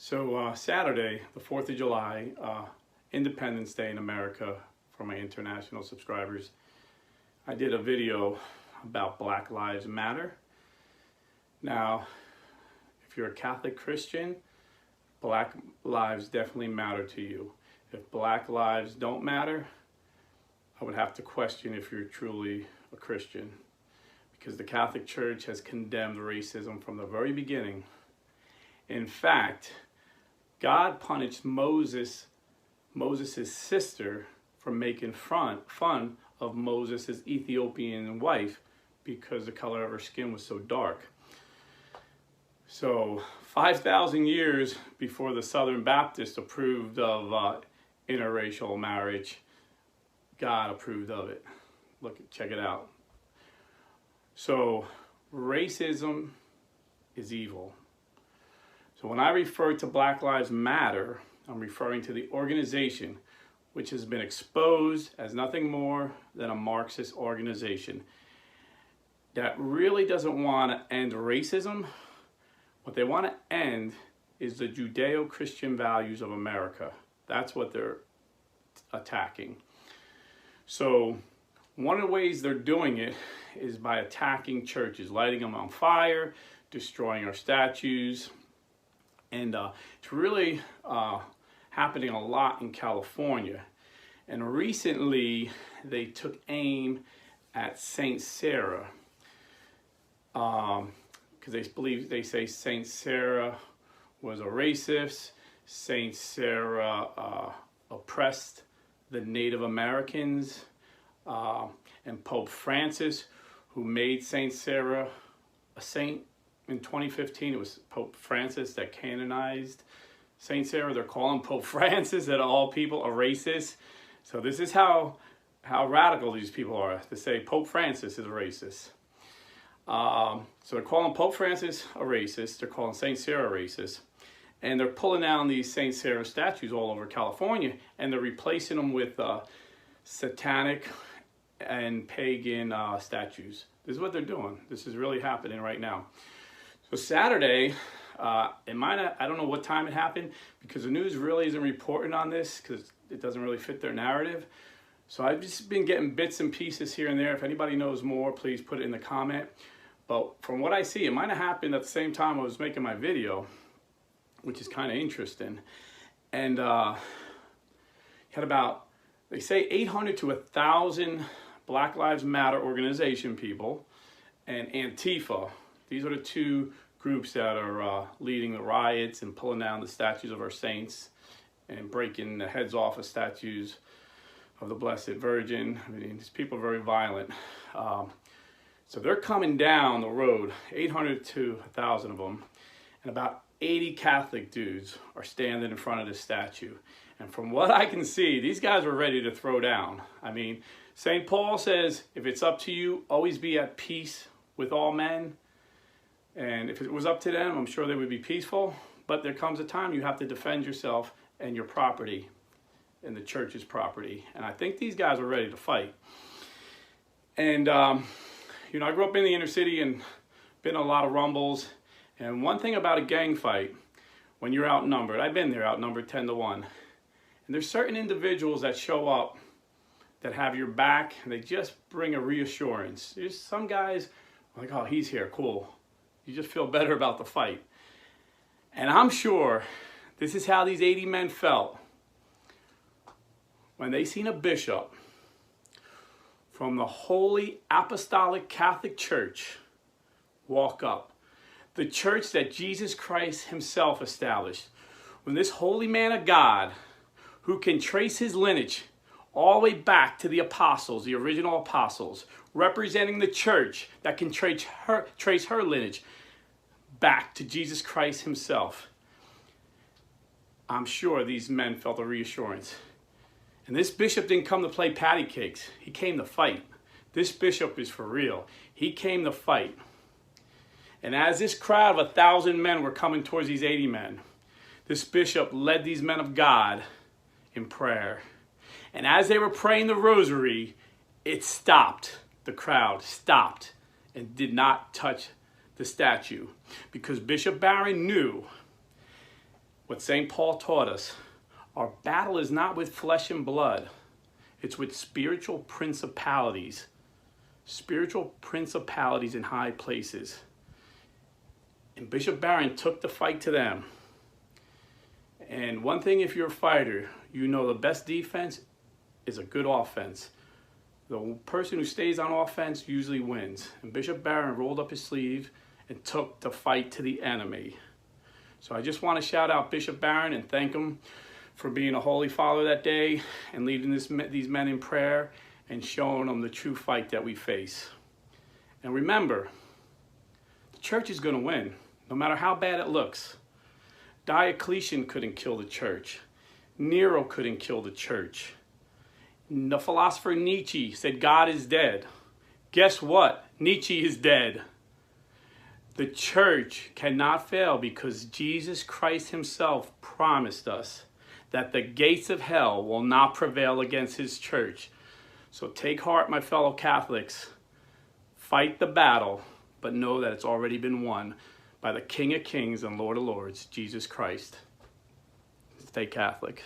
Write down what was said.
So Saturday, the 4th of July, Independence Day in America for my international subscribers, I did a video about Black Lives Matter. Now, if you're a Catholic Christian, Black lives definitely matter to you. If Black lives don't matter, I would have to question if you're truly a Christian, because the Catholic Church has condemned racism from the very beginning. In fact, God punished Moses' sister for making fun of Moses' Ethiopian wife because the color of her skin was so dark. So 5,000 years before the Southern Baptists approved of interracial marriage, God approved of it. Check it out. So racism is evil. So when I refer to Black Lives Matter, I'm referring to the organization which has been exposed as nothing more than a Marxist organization that really doesn't want to end racism. What they want to end is the Judeo-Christian values of America. That's what they're attacking. So one of the ways they're doing it is by attacking churches, lighting them on fire, destroying our statues. And it's really happening a lot in California. And recently they took aim at Saint Sarah, because they say Saint Sarah was a racist. Saint Sarah oppressed the Native Americans, and Pope Francis, who made Saint Sarah a saint in 2015, it was Pope Francis that canonized Saint Sarah. They're calling Pope Francis, that all people are racist. So this is how radical these people are, to say Pope Francis is a racist. So they're calling Pope Francis a racist. They're calling Saint Sarah a racist. And they're pulling down these Saint Sarah statues all over California, and they're replacing them with satanic and pagan statues. This is what they're doing. This is really happening right now. So Saturday, I don't know what time it happened, because the news really isn't reporting on this because it doesn't really fit their narrative. So I've just been getting bits and pieces here and there. If anybody knows more, please put it in the comment. But from what I see, it might have happened at the same time I was making my video, which is kind of interesting. And had about, they say 800 to 1,000 Black Lives Matter organization people and Antifa. These are the two groups that are leading the riots and pulling down the statues of our saints and breaking the heads off of statues of the Blessed Virgin. I mean, these people are very violent. So they're coming down the road, 800 to 1,000 of them, and about 80 Catholic dudes are standing in front of this statue. And from what I can see, these guys are ready to throw down. I mean, St. Paul says, if it's up to you, always be at peace with all men. And if it was up to them, I'm sure they would be peaceful. But there comes a time you have to defend yourself and your property, and the church's property. And I think these guys are ready to fight. And, you know, I grew up in the inner city and been in a lot of rumbles. And one thing about a gang fight, when you're outnumbered, I've been there outnumbered 10 to 1. And there's certain individuals that show up that have your back, and they just bring a reassurance. There's some guys like, oh, he's here, cool. You just feel better about the fight. And I'm sure this is how these 80 men felt when they seen a bishop from the Holy Apostolic Catholic Church walk up. The church that Jesus Christ himself established. When this holy man of God, who can trace his lineage all the way back to the apostles, the original apostles, representing the church that can trace her lineage back to Jesus Christ himself. I'm sure these men felt a reassurance. And this bishop didn't come to play patty cakes. He came to fight. This bishop is for real. He came to fight. And as this crowd of 1,000 men were coming towards these 80 men, this bishop led these men of God in prayer. And as they were praying the Rosary, it stopped. The crowd stopped and did not touch the statue, because Bishop Barron knew what St. Paul taught us. Our battle is not with flesh and blood. It's with spiritual principalities. Spiritual principalities in high places. And Bishop Barron took the fight to them. And one thing, if you're a fighter, you know the best defense is a good offense. The person who stays on offense usually wins. And Bishop Barron rolled up his sleeve and took the fight to the enemy. So I just want to shout out Bishop Barron and thank him for being a holy father that day and leading these men in prayer and showing them the true fight that we face. And remember, the church is going to win, no matter how bad it looks. Diocletian couldn't kill the church. Nero couldn't kill the church. The philosopher Nietzsche said God is dead. Guess what? Nietzsche is dead. The church cannot fail because Jesus Christ himself promised us that the gates of hell will not prevail against his church. So take heart, my fellow Catholics. Fight the battle, but know that it's already been won by the King of Kings and Lord of Lords, Jesus Christ. Stay Catholic.